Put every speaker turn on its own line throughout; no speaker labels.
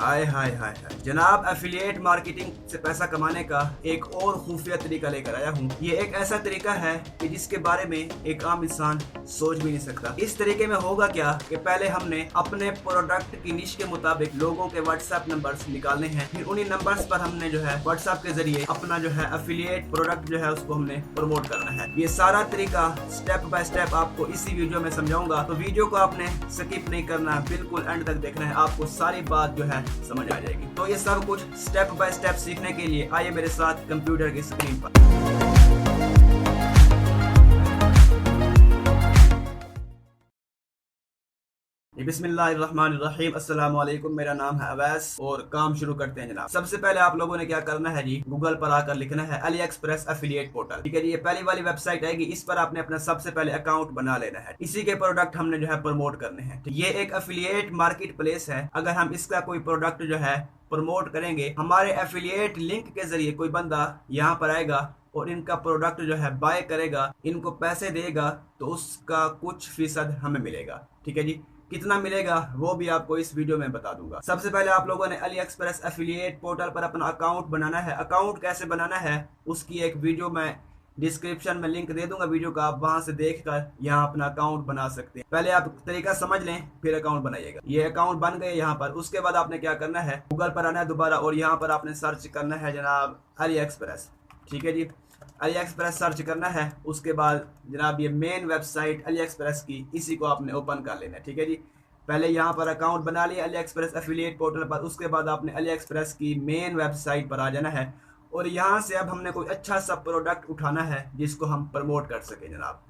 हाय हाय हाय हाय जनाब, affiliate marketing से पैसा कमाने का एक और खुफिया तरीका लेकर आया हूँ। ये एक ऐसा तरीका है कि जिसके बारे में एक आम इंसान सोच भी नहीं सकता। इस तरीके में होगा क्या कि पहले हमने अपने प्रोडक्ट की निश के मुताबिक लोगों के व्हाट्सएप नंबर्स निकालने हैं, फिर उन्हीं नंबर्स पर हमने जो है व्हाट्सएप के जरिए अपना जो है एफिलिएट प्रोडक्ट जो है उसको हमने प्रमोट करना है। ये सारा तरीका स्टेप बाय स्टेप आपको इसी वीडियो में समझाऊंगा, तो वीडियो को आपने स्किप नहीं करना है, बिल्कुल एंड तक देखना है, आपको सारी बात जो है समझ आ जाएगी। तो ये सब कुछ स्टेप बाय स्टेप सीखने के लिए आइए मेरे साथ कंप्यूटर की स्क्रीन पर। बिस्मिल्लाहिर्रहमानिर्रहीम, अस्सलाम वालेकुम। मेरा नाम है अवैस और काम शुरू करते हैं जनाब। सबसे पहले आप लोगों ने क्या करना है जी, गूगल पर आकर लिखना है अली एक्सप्रेस एफिलिएट पोर्टल। ठीक है जी, ये पहली वाली वेबसाइट आएगी, इस पर आपने अपना सबसे पहले अकाउंट बना लेना है। इसी के प्रोडक्ट हमने जो है प्रमोट करने हैं। ये एक एफिलिएट मार्केट प्लेस है। अगर हम इसका कोई प्रोडक्ट जो है प्रमोट करेंगे, हमारे एफिलिएट लिंक के जरिए कोई बंदा यहाँ पर आएगा और इनका प्रोडक्ट जो है बाय करेगा, इनको पैसे देगा, तो उसका कुछ फीसद हमें मिलेगा। ठीक है जी, कितना मिलेगा वो भी आपको इस वीडियो में बता दूंगा। सबसे पहले आप लोगों ने अली एक्सप्रेस एफिलिएट पोर्टल पर अपना अकाउंट बनाना है। अकाउंट कैसे बनाना है उसकी एक वीडियो मैं डिस्क्रिप्शन में लिंक दे दूंगा वीडियो का, आप वहां से देखकर यहाँ अपना अकाउंट बना सकते हैं। पहले आप तरीका समझ लें फिर अकाउंट बनाइएगा। ये अकाउंट बन गए यहाँ पर। उसके बाद आपने क्या करना है, गूगल पर आना है दोबारा और यहाँ पर आपने सर्च करना है जनाब अली एक्सप्रेस। ठीक है जी, अली एक्सप्रेस सर्च करना है। उसके बाद जनाब ये मेन वेबसाइट अली एक्सप्रेस की, इसी को आपने ओपन कर लेना है। ठीक है जी, पहले यहाँ पर अकाउंट बना लिया अली एक्सप्रेस एफिलिएट पोर्टल पर। उसके बाद आपने अली एक्सप्रेस की मेन वेबसाइट पर आ जाना है और यहाँ से अब हमने कोई अच्छा सा प्रोडक्ट उठाना है जिसको हम प्रमोट कर सके जनाब।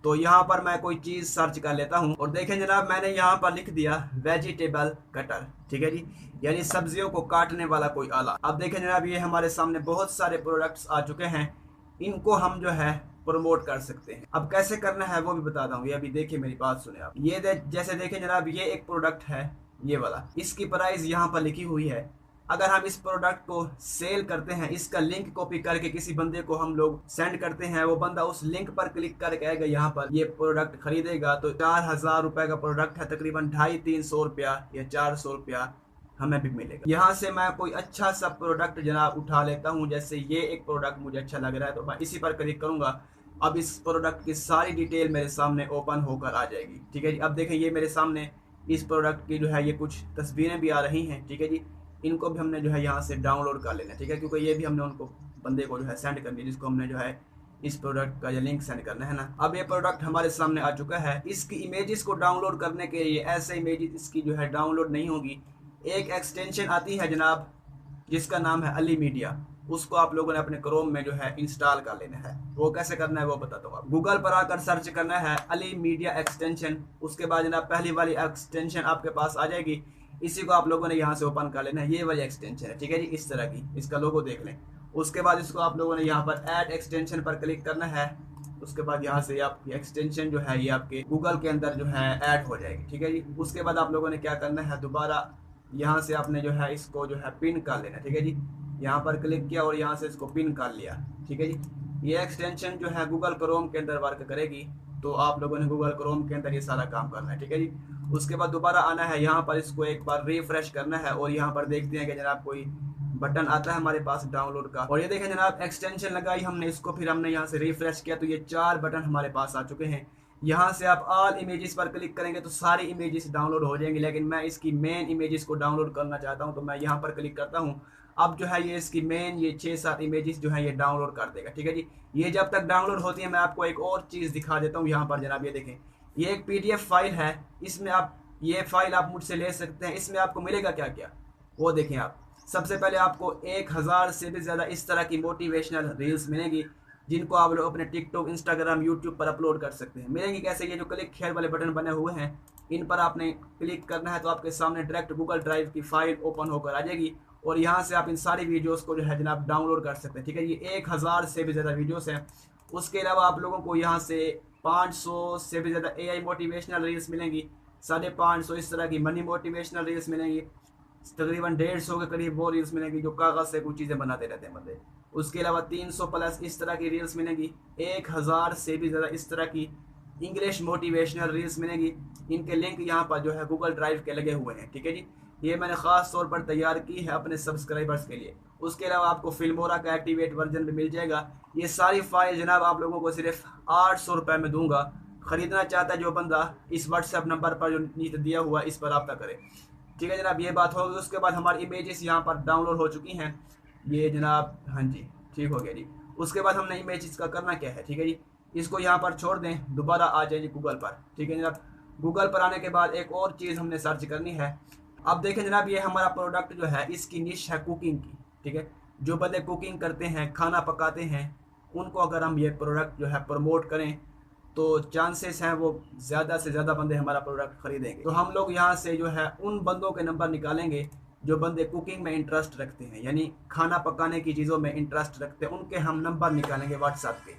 तो यहाँ पर मैं कोई चीज़ सर्च कर लेता हूँ और देखें जनाब, मैंने यहाँ पर लिख दिया वेजिटेबल कटर। ठीक है जी, यानी सब्जियों को काटने वाला कोई आला। अब देखें जनाब, ये हमारे सामने बहुत सारे प्रोडक्ट्स आ चुके हैं, इनको हम जो है प्रमोट कर सकते हैं। अब कैसे करना है वो भी बताता हूँ। ये अभी देखिए, मेरी बात सुने आप। ये जैसे देखें जनाब, ये एक प्रोडक्ट है ये वाला, इसकी प्राइस यहाँ पर लिखी हुई है। अगर हम इस प्रोडक्ट को सेल करते हैं, इसका लिंक कॉपी करके किसी बंदे को हम लोग सेंड करते हैं, वो बंदा उस लिंक पर क्लिक करके आएगा, यहाँ पर ये प्रोडक्ट खरीदेगा, तो 4000 रुपए का प्रोडक्ट है, तकरीबन 250-300 रुपया या 400 रुपया हमें भी मिलेगा। यहाँ से मैं कोई अच्छा सा प्रोडक्ट जनाब उठा लेता हूँ। जैसे ये एक प्रोडक्ट मुझे अच्छा लग रहा है तो मैं इसी पर क्लिक करूंगा। अब इस प्रोडक्ट की सारी डिटेल मेरे सामने ओपन होकर आ जाएगी। ठीक है जी, अब देखें ये मेरे सामने इस प्रोडक्ट की जो है ये कुछ तस्वीरें भी आ रही हैं। ठीक है जी, इनको भी हमने जो है यहाँ से डाउनलोड कर लेना है। ठीक है, क्योंकि ये भी हमने उनको बंदे को जो है सेंड करनी है, जिसको हमने जो है इस प्रोडक्ट का ये लिंक सेंड करना है ना। अब ये प्रोडक्ट हमारे सामने आ चुका है। इसकी इमेजेस को डाउनलोड करने के लिए ऐसे इमेजेस इसकी जो है डाउनलोड नहीं होगी। एक एक्सटेंशन आती है जनाब जिसका नाम है अली मीडिया, उसको आप लोगों ने अपने क्रोम में जो है इंस्टॉल कर लेना है। वो कैसे करना है वो बताता हूँ। गूगल पर आकर सर्च करना है अली मीडिया एक्सटेंशन। उसके बाद जनाब पहली वाली एक्सटेंशन आपके पास आ जाएगी, इसी को आप लोगों ने यहाँ से ओपन कर लेना है। ये वाली एक्सटेंशन है। ठीक है जी, इस तरह की, इसका लोगो देख लें। उसके बाद इसको आप लोगों ने यहाँ पर ऐड एक्सटेंशन पर क्लिक करना है। उसके बाद यहाँ से आपकी एक्सटेंशन जो है ये आपके गूगल के अंदर जो है ऐड हो जाएगी। ठीक है जी, उसके बाद आप लोगों ने क्या करना है, दोबारा यहाँ से आपने जो है इसको जो है पिन कर लेना। ठीक है जी, यहाँ पर क्लिक किया और यहाँ से इसको पिन कर लिया। ठीक है जी, ये एक्सटेंशन जो है गूगल क्रोम के अंदर वर्क करेगी, तो आप लोगों ने गूगल क्रोम के अंदर ये सारा काम करना है। ठीक है जी, उसके बाद दोबारा आना है, यहाँ पर इसको एक बार रिफ्रेश करना है और यहाँ पर देखते हैं कि जनाब कोई बटन आता है हमारे पास डाउनलोड का। और ये देखें जनाब, एक्सटेंशन लगाई हमने इसको, फिर हमने यहाँ से रिफ्रेश किया तो ये 4 बटन हमारे पास आ चुके हैं। यहाँ से आप ऑल इमेजेस पर क्लिक करेंगे तो सारी इमेजेस डाउनलोड हो जाएंगी, लेकिन मैं इसकी मेन इमेजेस को डाउनलोड करना चाहता हूँ, तो मैं यहाँ पर क्लिक करता हूँ। अब जो है ये इसकी मेन ये 6-7 इमेजेस जो है ये डाउनलोड कर देगा। ठीक है जी, ये जब तक डाउनलोड होती है मैं आपको एक और चीज़ दिखा देता हूँ। यहाँ पर जनाब ये देखें, ये एक PDF फाइल है, इसमें आप ये फाइल आप मुझसे ले सकते हैं। इसमें आपको मिलेगा क्या क्या वो देखें आप। सबसे पहले आपको 1000 से भी ज़्यादा इस तरह की मोटिवेशनल रील्स मिलेंगी, जिनको आप लोग अपने टिकटॉक, इंस्टाग्राम, यूट्यूब पर अपलोड कर सकते हैं। मिलेंगी कैसे, ये जो क्लिक शेयर वाले बटन बने हुए हैं इन पर आपने क्लिक करना है, तो आपके सामने डायरेक्ट गूगल ड्राइव की फाइल ओपन होकर आ जाएगी और यहाँ से आप इन सारी वीडियोस को जो है जनाब डाउनलोड कर सकते हैं। ठीक है, ये 1000 से भी ज़्यादा वीडियोस हैं। उसके अलावा आप लोगों को यहाँ से 500 से भी ज़्यादा AI मोटिवेशनल रील्स मिलेंगी, 550 इस तरह की मनी मोटिवेशनल रील्स मिलेंगी, तकरीबन 150 के करीब वो रील्स मिलेंगी जो कागज़ से कुछ चीज़ें बनाते रहते हैं बंदे। उसके अलावा 300 प्लस इस तरह की रील्स मिलेंगी, 1000 से भी ज़्यादा इस तरह की इंग्लिश मोटिवेशनल रील्स मिलेंगी। इनके लिंक यहाँ पर जो है गूगल ड्राइव के लगे हुए हैं। ठीक है जी, ये मैंने ख़ास तौर पर तैयार की है अपने सब्सक्राइबर्स के लिए। उसके अलावा आपको फिल्मोरा का एक्टिवेट वर्जन भी मिल जाएगा। ये सारी फाइल जनाब आप लोगों को सिर्फ 800 रुपये में दूंगा। ख़रीदना चाहता है जो बंदा इस व्हाट्सएप नंबर पर जो नीचे दिया हुआ इस पर रब्ता करे। ठीक है जनाब, ये बात होगी। उसके बाद हमारी इमेजेस यहाँ पर डाउनलोड हो चुकी हैं। ये जनाब हाँ जी ठीक हो गया जी। उसके बाद हमने इमेजेस का करना क्या है, ठीक है जी, इसको यहाँ पर छोड़ दें, दोबारा आ जाए जी गूगल पर। ठीक है जनाब, गूगल पर आने के बाद एक और चीज़ हमने सर्च करनी है। अब देखें जनाब, ये हमारा प्रोडक्ट जो है इसकी निश है कुकिंग की। ठीक है, जो बंदे कुकिंग करते हैं, खाना पकाते हैं, उनको अगर हम ये प्रोडक्ट जो है प्रमोट करें तो चांसेस हैं वो ज़्यादा से ज़्यादा बंदे हमारा प्रोडक्ट खरीदेंगे। तो हम लोग यहाँ से जो है उन बंदों के नंबर निकालेंगे जो बंदे कुकिंग में इंटरेस्ट रखते हैं, यानी खाना पकाने की चीज़ों में इंटरेस्ट रखते हैं, उनके हम नंबर निकालेंगे व्हाट्सएप पे।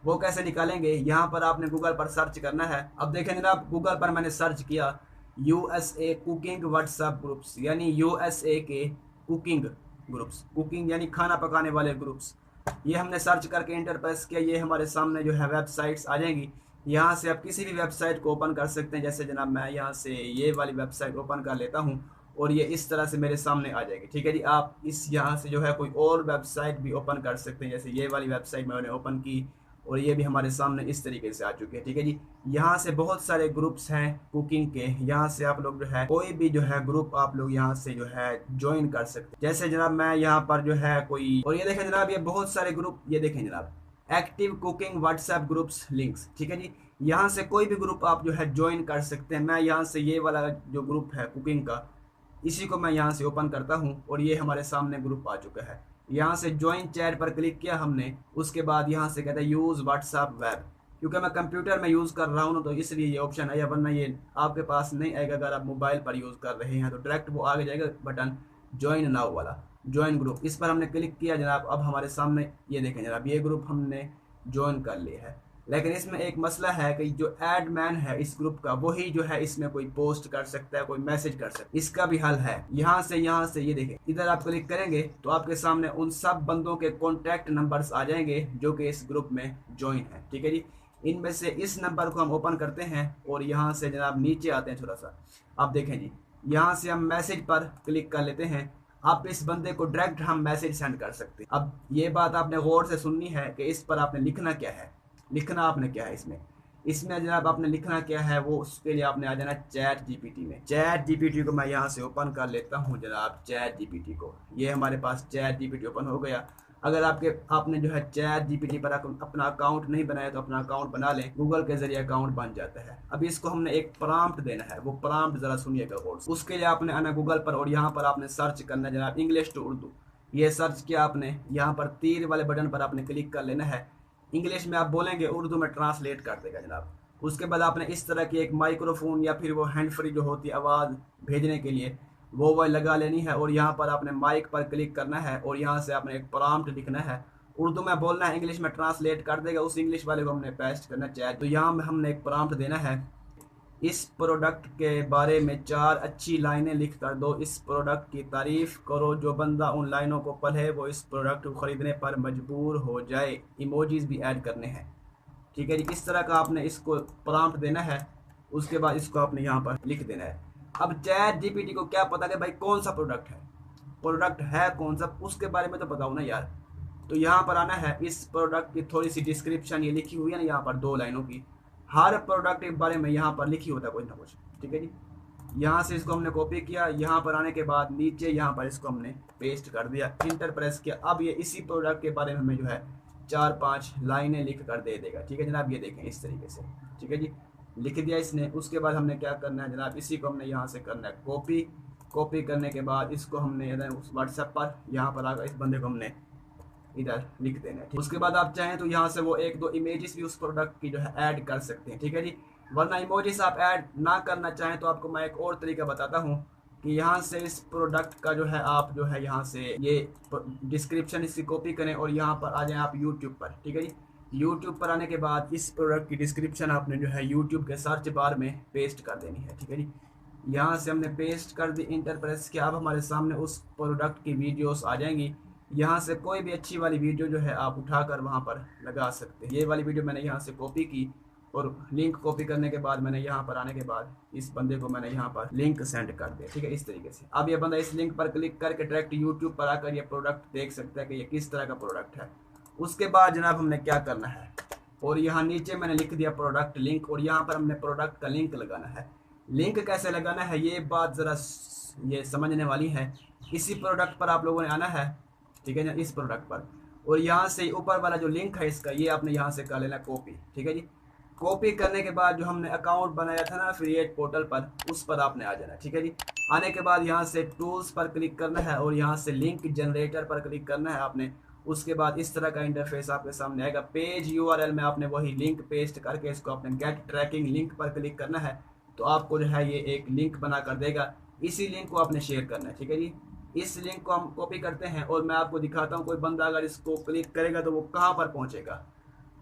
वो कैसे निकालेंगे, यहाँ पर आपने गूगल पर सर्च करना है। अब देखें जनाब, गूगल पर मैंने सर्च किया USA कुकिंग व्हाट्सएप ग्रुप्स, यानी USA के कुकिंग ग्रुप्स, कुकिंग यानी खाना पकाने वाले ग्रुप्स। ये हमने सर्च करके इंटर प्रेस किया, ये हमारे सामने जो है वेबसाइट्स आ जाएंगी। यहाँ से आप किसी भी वेबसाइट को ओपन कर सकते हैं। जैसे जनाब मैं यहाँ से ये वाली वेबसाइट ओपन कर लेता हूँ और ये इस तरह से मेरे सामने आ जाएगी। ठीक है जी, आप इस यहाँ से जो है कोई और वेबसाइट भी ओपन कर सकते हैं। जैसे ये वाली वेबसाइट मैंने ओपन की और ये भी हमारे सामने इस तरीके से आ चुके हैं। ठीक है जी, यहाँ से बहुत सारे ग्रुप्स हैं कुकिंग के। यहाँ से आप लोग जो है कोई भी जो है ग्रुप आप लोग यहाँ से जो है ज्वाइन कर सकते हैं। जैसे जनाब मैं यहाँ पर जो है कोई, और ये देखें जनाब ये बहुत सारे ग्रुप, ये देखें जनाब active cooking WhatsApp groups links. ठीक है जी, यहाँ से कोई भी ग्रुप आप जो है ज्वाइन कर सकते हैं। मैं यहाँ से ये वाला जो ग्रुप है कुकिंग का, इसी को मैं यहाँ से ओपन करता हूँ और ये हमारे सामने ग्रुप आ चुका है। यहाँ से ज्वाइन चैट पर क्लिक किया हमने। उसके बाद यहाँ से कहता है यूज़ व्हाट्सएप वेब, क्योंकि मैं कंप्यूटर में यूज़ कर रहा हूँ ना तो इसलिए ये ऑप्शन आया, वरना ये आपके पास नहीं आएगा। अगर आप मोबाइल पर यूज़ कर रहे हैं तो डायरेक्ट वो आगे जाएगा बटन ज्वाइन नाउ वाला, ज्वाइन ग्रुप। इस पर हमने क्लिक किया जनाब। अब हमारे सामने ये देखें जनाब ये ग्रुप हमने ज्वाइन कर लिया है। लेकिन इसमें एक मसला है कि जो एडमैन है इस ग्रुप का, वही जो है इसमें कोई पोस्ट कर सकता है, कोई मैसेज कर सकता है। इसका भी हल है। यहाँ से ये देखें, इधर आप क्लिक करेंगे तो आपके सामने उन सब बंदों के कॉन्टैक्ट नंबर्स आ जाएंगे जो कि इस ग्रुप में ज्वाइन है। ठीक है जी, इनमें से इस नंबर को हम ओपन करते हैं और यहाँ से जनाब नीचे आते हैं थोड़ा सा। आप देखें जी, यहाँ से हम मैसेज पर क्लिक कर लेते हैं। आप इस बंदे को डायरेक्ट हम मैसेज सेंड कर सकते हैं। अब ये बात आपने गौर से सुननी है कि इस पर आपने लिखना क्या है। लिखना आपने क्या है इसमें जनाब आपने लिखना क्या है, वो उसके लिए आपने आ जाना चैट जीपीटी में। चैट जीपीटी को मैं यहाँ से ओपन कर लेता हूँ जनाब, चैट जीपीटी को। ये हमारे पास चैट जीपीटी ओपन हो गया। अगर आपने जो है चैट जीपीटी पर अपना अकाउंट नहीं बनाया तो अपना अकाउंट बना लें, गूगल के जरिए अकाउंट बन जाता है। अब इसको हमने एक प्रॉम्प्ट देना है, वो प्रॉम्प्ट जरा सुनिएगा गौर से। उसके लिए आपने आना गूगल पर और यहाँ पर आपने सर्च करना है जनाब इंग्लिश टू उर्दू। ये सर्च किया आपने, यहाँ पर तीर वाले बटन पर आपने क्लिक कर लेना है। इंग्लिश में आप बोलेंगे, उर्दू में ट्रांसलेट कर देगा जनाब। उसके बाद आपने इस तरह की एक माइक्रोफोन या फिर वो हैंड फ्री जो होती है आवाज़ भेजने के लिए, वो लगा लेनी है और यहाँ पर आपने माइक पर क्लिक करना है और यहाँ से आपने एक प्रॉम्प्ट लिखना है। उर्दू में बोलना है, इंग्लिश में ट्रांसलेट कर देगा। उस इंग्लिश वाले को हमने पेस्ट करना चाहिए। तो यहाँ हमने एक प्रॉम्प्ट देना है, इस प्रोडक्ट के बारे में 4 अच्छी लाइनें लिख कर दो। इस प्रोडक्ट की तारीफ करो, जो बंदा उन लाइनों को पढ़े वो इस प्रोडक्ट को ख़रीदने पर मजबूर हो जाए। इमोजीज भी ऐड करने हैं। ठीक है जी, इस तरह का आपने इसको प्रॉम्प्ट देना है। उसके बाद इसको आपने यहाँ पर लिख देना है। अब चैट जीपीटी को क्या पता कि भाई कौन सा प्रोडक्ट है कौन सा, उसके बारे में तो बताओ ना यार। तो यहाँ पर आना है, इस प्रोडक्ट की थोड़ी सी डिस्क्रिप्शन ये लिखी हुई है ना यहाँ पर 2 लाइनों की, हर प्रोडक्ट के बारे में यहाँ पर लिखी होता है कुछ ना कुछ। ठीक है जी, यहाँ से इसको हमने कॉपी किया। यहाँ पर आने के बाद नीचे यहाँ पर इसको हमने पेस्ट कर दिया, इंटर प्रेस किया। अब ये इसी प्रोडक्ट के बारे में हमें जो है 4-5 लाइनें लिख कर दे देगा। ठीक है जनाब, ये देखें इस तरीके से। ठीक है जी, लिख दिया इसने। उसके बाद हमने क्या करना है जनाब, इसी को हमने यहाँ से करना है कॉपी करने के बाद इसको हमने उस व्हाट्सएप पर यहाँ पर आकर इस बंदे को हमने इधर लिख देना है। उसके बाद आप चाहें तो यहाँ से वो 1-2 इमेजेस भी उस प्रोडक्ट की जो है ऐड कर सकते हैं। ठीक है जी, वरना इमोजीस आप ऐड ना करना चाहें तो आपको मैं एक और तरीका बताता हूँ कि यहाँ से इस प्रोडक्ट का जो है आप जो है यहाँ से ये डिस्क्रिप्शन इसकी कॉपी करें और यहाँ पर आ जाएं आप यूट्यूब पर। ठीक है जी, यूट्यूब पर आने के बाद इस प्रोडक्ट की डिस्क्रिप्शन आपने जो है यूट्यूब के सर्च बार में पेस्ट कर देनी है। ठीक है जी, यहाँ से हमने पेस्ट कर दी, इंटर प्रेस किया। अब हमारे सामने उस प्रोडक्ट की वीडियोस आ जाएंगी। यहाँ से कोई भी अच्छी वाली वीडियो जो है आप उठाकर वहाँ पर लगा सकते हैं। ये वाली वीडियो मैंने यहाँ से कॉपी की और लिंक कॉपी करने के बाद मैंने यहाँ पर आने के बाद इस बंदे को मैंने यहाँ पर लिंक सेंड कर दिया, ठीक है, इस तरीके से। अब ये बंदा इस लिंक पर क्लिक करके डायरेक्ट यूट्यूब पर आकर ये प्रोडक्ट देख सकता है कि ये किस तरह का प्रोडक्ट है। उसके बाद जनाब हमने क्या करना है, और यहाँ नीचे मैंने लिख दिया प्रोडक्ट लिंक, और यहाँ पर हमने प्रोडक्ट का लिंक लगाना है। लिंक कैसे लगाना है ये बात ज़रा ये समझने वाली है। इसी प्रोडक्ट पर आप लोगों ने आना है, ठीक है ना, इस प्रोडक्ट पर, और यहाँ से ऊपर वाला जो लिंक है इसका, ये आपने यहाँ से कर लेना कॉपी, ठीक है जी। कॉपी करने के बाद जो हमने अकाउंट बनाया था ना एफिलिएट पोर्टल पर, उस पर आपने आ जाना, ठीक है जी। आने के बाद यहाँ से टूल्स पर क्लिक करना है और यहाँ से लिंक जनरेटर पर क्लिक करना है आपने। उसके बाद इस तरह का इंटरफेस आपके सामने आएगा। पेज यूआरएल में आपने वही लिंक पेस्ट करके इसको अपने गेट ट्रैकिंग लिंक पर क्लिक करना है, तो आपको जो है ये एक लिंक बना कर देगा। इसी लिंक को आपने शेयर करना है, ठीक है जी। इस लिंक को हम कॉपी करते हैं और मैं आपको दिखाता हूँ कोई बंदा अगर इसको क्लिक करेगा तो वो कहाँ पर पहुँचेगा।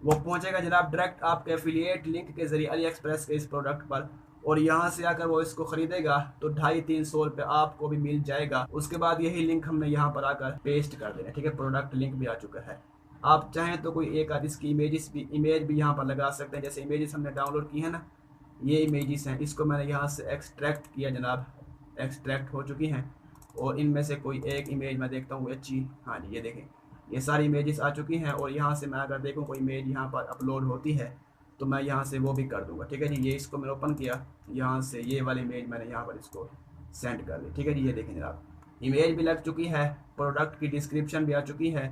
वो पहुँचेगा जनाब डायरेक्ट आपके एफिलिएट लिंक के जरिए अली एक्सप्रेस के इस प्रोडक्ट पर, और यहाँ से आकर वो इसको खरीदेगा तो 250-300 रुपये आपको भी मिल जाएगा। उसके बाद यही लिंक हमने यहाँ पर आकर पेस्ट कर देना, ठीक है। प्रोडक्ट लिंक भी आ चुका है। आप चाहें तो कोई एक आध इसकी इमेज भी यहाँ पर लगा सकते हैं। जैसे इमेजेस हमने डाउनलोड की है ना, ये इमेजेस हैं, इसको मैंने यहाँ से एक्सट्रैक्ट किया जनाब, एक्सट्रैक्ट हो चुकी हैं। और इनमें से कोई एक इमेज मैं देखता हूँ अच्छी, हाँ जी, ये देखें, ये सारी इमेजेस आ चुकी हैं। और यहाँ से मैं अगर देखूँ कोई इमेज यहाँ पर अपलोड होती है तो मैं यहाँ से वो भी कर दूँगा, ठीक है जी। ये इसको मैंने ओपन किया, यहाँ से ये वाली इमेज मैंने यहाँ पर इसको सेंड कर दी, ठीक है जी। ये देखें जनाब, इमेज भी लग चुकी है, प्रोडक्ट की डिस्क्रिप्शन भी आ चुकी है,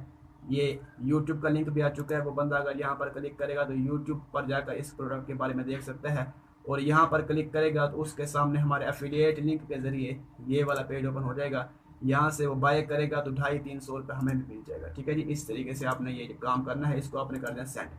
ये यूट्यूब का लिंक भी आ चुका है। वो बंदा अगर यहाँ पर क्लिक करेगा तो यूट्यूब पर जाकर इस प्रोडक्ट के बारे में देख सकता है, और यहाँ पर क्लिक करेगा तो उसके सामने हमारे एफिलिएट लिंक के ज़रिए ये वाला पेज ओपन हो जाएगा। यहाँ से वो बाय करेगा तो 250-300 रुपये हमें भी मिल जाएगा, ठीक है जी। इस तरीके से आपने ये काम करना है, इसको आपने कर देना सेंड।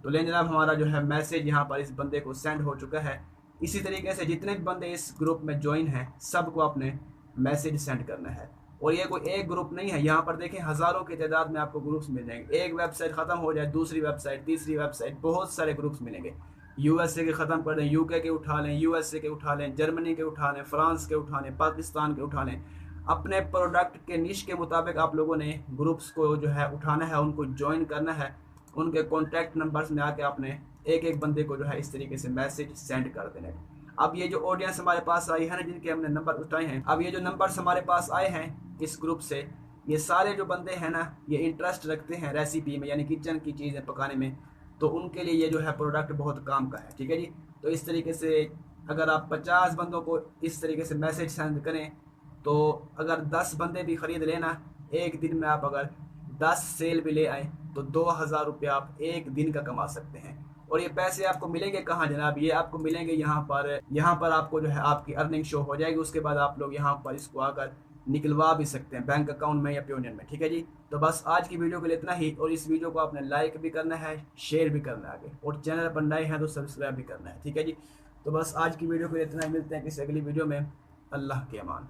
तो लेकिन जनाब हमारा जो है मैसेज यहाँ पर इस बंदे को सेंड हो चुका है। इसी तरीके से जितने भी बंदे इस ग्रुप में ज्वाइन हैं सबको आपने मैसेज सेंड करना है। और ये कोई एक ग्रुप नहीं है, यहाँ पर देखें हज़ारों की तादाद में आपको ग्रुप्स मिल जाएंगे। एक वेबसाइट ख़त्म हो जाए दूसरी वेबसाइट, तीसरी वेबसाइट, बहुत सारे ग्रुप्स मिलेंगे। यूएसए के ख़त्म कर दें, यूके के उठा लें, यूएसए के उठा लें, जर्मनी के उठा लें, फ्रांस के उठा लें, पाकिस्तान के उठा लें। अपने प्रोडक्ट के निश के मुताबिक आप लोगों ने ग्रुप्स को जो है उठाना है, उनको ज्वाइन करना है। उनके कॉन्टैक्ट नंबर्स में आके आपने एक एक बंदे को जो है इस तरीके से मैसेज सेंड कर देना है। अब ये जो ऑडियंस हमारे पास आई है ना, जिनके हमने नंबर उठाए हैं, अब ये जो नंबर्स हमारे पास आए हैं इस ग्रुप से, ये सारे जो बंदे हैं ना, ये इंटरेस्ट रखते हैं रेसिपी में, यानी किचन की चीज़ें पकाने में, तो उनके लिए ये जो है प्रोडक्ट बहुत काम का है, ठीक है जी। तो इस तरीके से अगर आप 50 बंदों को इस तरीके से मैसेज सेंड करें तो अगर 10 बंदे भी ख़रीद लेना, एक दिन में आप अगर 10 सेल भी ले आए तो 2000 रुपये आप एक दिन का कमा सकते हैं। और ये पैसे आपको मिलेंगे कहाँ जनाब, ये आपको मिलेंगे यहाँ पर आपको जो है आपकी अर्निंग शो हो जाएगी। उसके बाद आप लोग यहाँ पर इसको आकर निकलवा भी सकते हैं बैंक अकाउंट में या पेयूनियन में, ठीक है जी। तो बस आज की वीडियो के लिए इतना ही, और इस वीडियो को आपने लाइक भी करना है, शेयर भी करना है आगे, और चैनल पर नए हैं तो सब्सक्राइब भी करना है, ठीक है जी। तो बस आज की वीडियो के लिए इतना ही, मिलते हैं किसी अगली वीडियो में। अल्लाह के अमान।